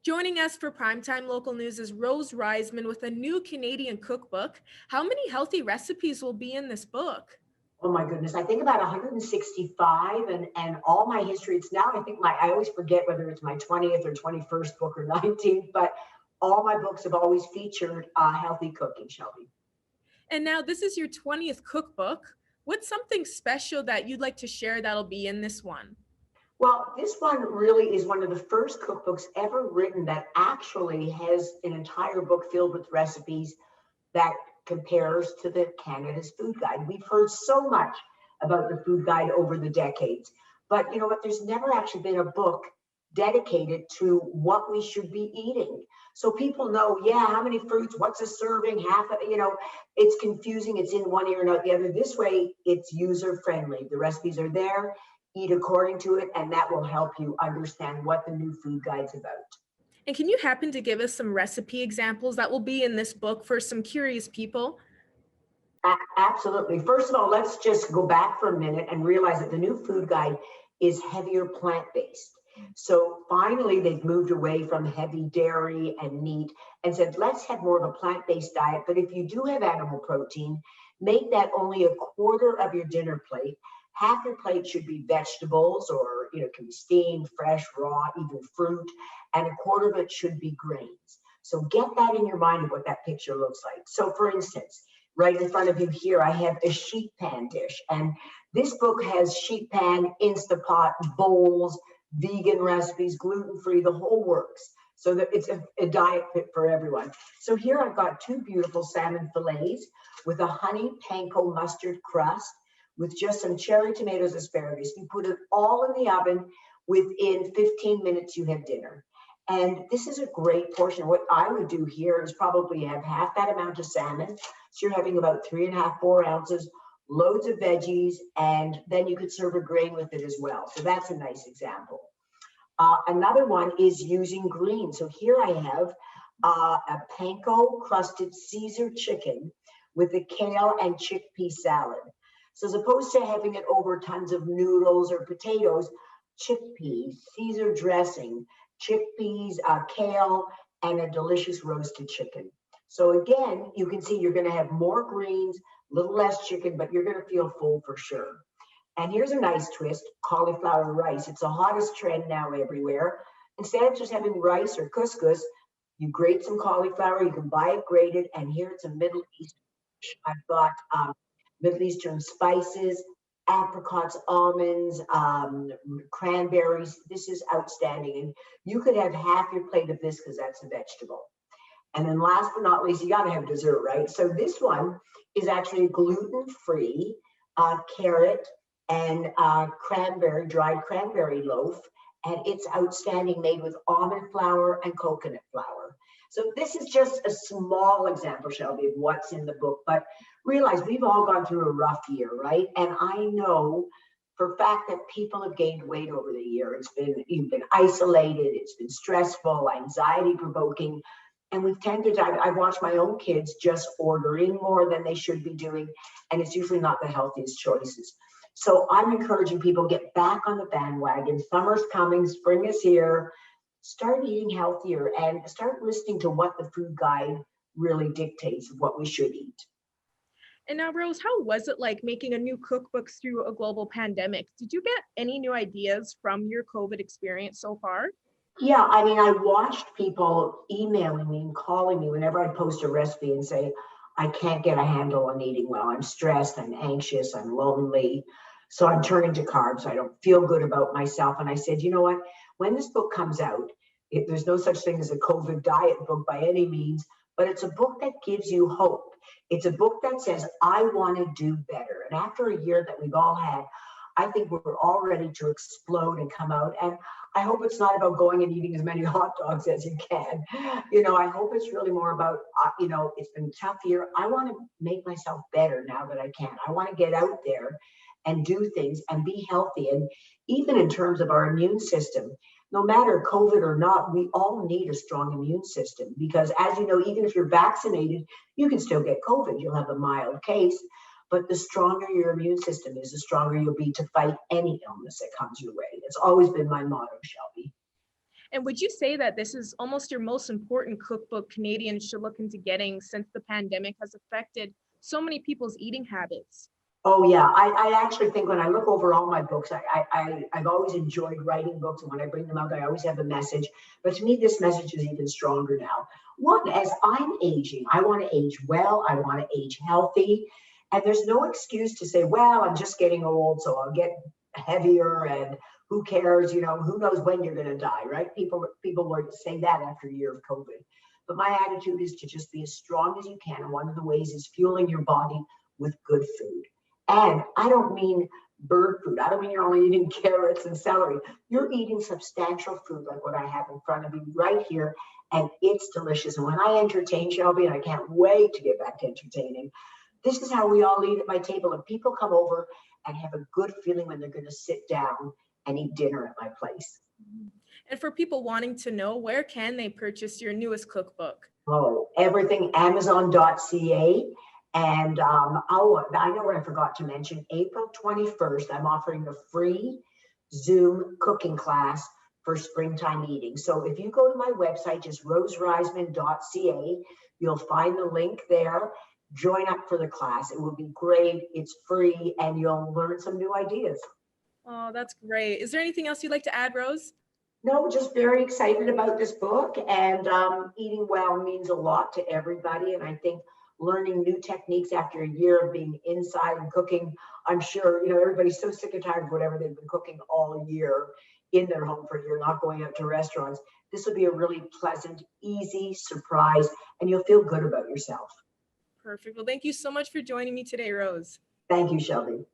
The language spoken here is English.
Joining us for Primetime Local News is Rose Reisman with a new Canadian cookbook. How many healthy recipes will be in this book? Oh my goodness, I think about 165 and all my history. It's now, I think I always forget whether it's my 20th or 21st book or 19th, but all my books have always featured healthy cooking, Shelby. And now this is your 20th cookbook. What's something special that you'd like to share that'll be in this one? Well, this one really is one of the first cookbooks ever written that actually has an entire book filled with recipes that compares to the Canada's Food Guide. We've heard so much about the food guide over the decades, but you know what? There's never actually been a book dedicated to what we should be eating. So people know, yeah, how many fruits, what's a serving, half, it's confusing. It's in one ear and out the other. This way, it's user friendly. The recipes are there, eat according to it, and that will help you understand what the new food guide's about. And can you happen to give us some recipe examples that will be in this book for some curious people? Absolutely. First of all, let's just go back for a minute and realize that the new food guide is heavier plant-based. So finally, they've moved away from heavy dairy and meat and said, let's have more of a plant-based diet. But if you do have animal protein, make that only a quarter of your dinner plate. Half your plate should be vegetables or, can be steamed, fresh, raw, even fruit, and a quarter of it should be grains. So get that in your mind of what that picture looks like. So for instance, right in front of you here, I have a sheet pan dish. And this book has sheet pan, Instapot, bowls, vegan recipes, gluten-free, the whole works. So that it's a diet fit for everyone. So here I've got two beautiful salmon fillets with a honey panko mustard crust with just some cherry tomatoes, asparagus. You put it all in the oven. Within 15 minutes, you have dinner. And this is a great portion. What I would do here is probably have half that amount of salmon. So you're having about 3.5, 4 ounces, loads of veggies, and then you could serve a grain with it as well. So that's a nice example. Another one is using greens. So here I have a panko crusted Caesar chicken with a kale and chickpea salad. So as opposed to having it over tons of noodles or potatoes, chickpeas, Caesar dressing, chickpeas, kale, and a delicious roasted chicken. So again, you can see you're going to have more greens, a little less chicken, but you're going to feel full for sure. And here's a nice twist, cauliflower rice. It's the hottest trend now everywhere. Instead of just having rice or couscous, you grate some cauliflower, you can buy it grated, and here it's a Middle East dish. I've got Middle Eastern spices, apricots, almonds, cranberries. This is outstanding. And you could have half your plate of this because that's a vegetable. And then last but not least, you got to have dessert, right? So this one is actually gluten-free carrot and dried cranberry loaf. And it's outstanding, made with almond flour and coconut flour. So this is just a small example, Shelby, of what's in the book. But realize we've all gone through a rough year, right? And I know for a fact that people have gained weight over the year. You've been isolated, it's been stressful, anxiety provoking. And we've tended to, I've watched my own kids just ordering more than they should be doing. And it's usually not the healthiest choices. So I'm encouraging people to get back on the bandwagon. Summer's coming, spring is here. Start eating healthier and start listening to what the food guide really dictates of what we should eat. And now, Rose, how was it like making a new cookbook through a global pandemic? Did you get any new ideas from your COVID experience so far? Yeah, I mean, I watched people emailing me and calling me whenever I post a recipe and say, I can't get a handle on eating well. I'm stressed, I'm anxious, I'm lonely. So I'm turning to carbs. I don't feel good about myself. And I said, you know what? When this book comes out, there's no such thing as a COVID diet book by any means, but it's a book that gives you hope. It's a book that says, I want to do better. And after a year that we've all had, I think we're all ready to explode and come out. And I hope it's not about going and eating as many hot dogs as you can. I hope it's really more about, it's been a tough year. I want to make myself better now that I can. I want to get out there and do things and be healthy. And even in terms of our immune system, no matter COVID or not, we all need a strong immune system because, as you know, even if you're vaccinated, you can still get COVID. You'll have a mild case. But the stronger your immune system is, the stronger you'll be to fight any illness that comes your way. That's always been my motto, Shelby. And would you say that this is almost your most important cookbook Canadians should look into getting since the pandemic has affected so many people's eating habits? Oh yeah, I actually think when I look over all my books, I've always enjoyed writing books, and when I bring them out, I always have a message. But to me, this message is even stronger now. One, as I'm aging, I want to age well, I want to age healthy, and there's no excuse to say, well, I'm just getting old, so I'll get heavier, and who cares? You know, who knows when you're going to die, right? People were saying that after a year of COVID. But my attitude is to just be as strong as you can, and one of the ways is fueling your body with good food. And I don't mean bird food. I don't mean you're only eating carrots and celery. You're eating substantial food like what I have in front of you right here, and it's delicious. And when I entertain, Shelby, and I can't wait to get back to entertaining, this is how we all eat at my table. And people come over and have a good feeling when they're going to sit down and eat dinner at my place. And for people wanting to know, where can they purchase your newest cookbook? Oh, everything, Amazon.ca. And oh, I know what I forgot to mention. April 21st, I'm offering a free Zoom cooking class for springtime eating. So if you go to my website, just rosereisman.ca, you'll find the link there. Join up for the class. It will be great. It's free, and you'll learn some new ideas. Oh, that's great. Is there anything else you'd like to add, Rose? No, just very excited about this book, and eating well means a lot to everybody. And I think learning new techniques after a year of being inside and cooking, I'm sure, you know, everybody's so sick and tired of whatever they've been cooking all year in their home for a year, not going out to restaurants. This will be a really pleasant, easy surprise, and you'll feel good about yourself. Perfect. Well, thank you so much for joining me today, Rose. Thank you, Shelby.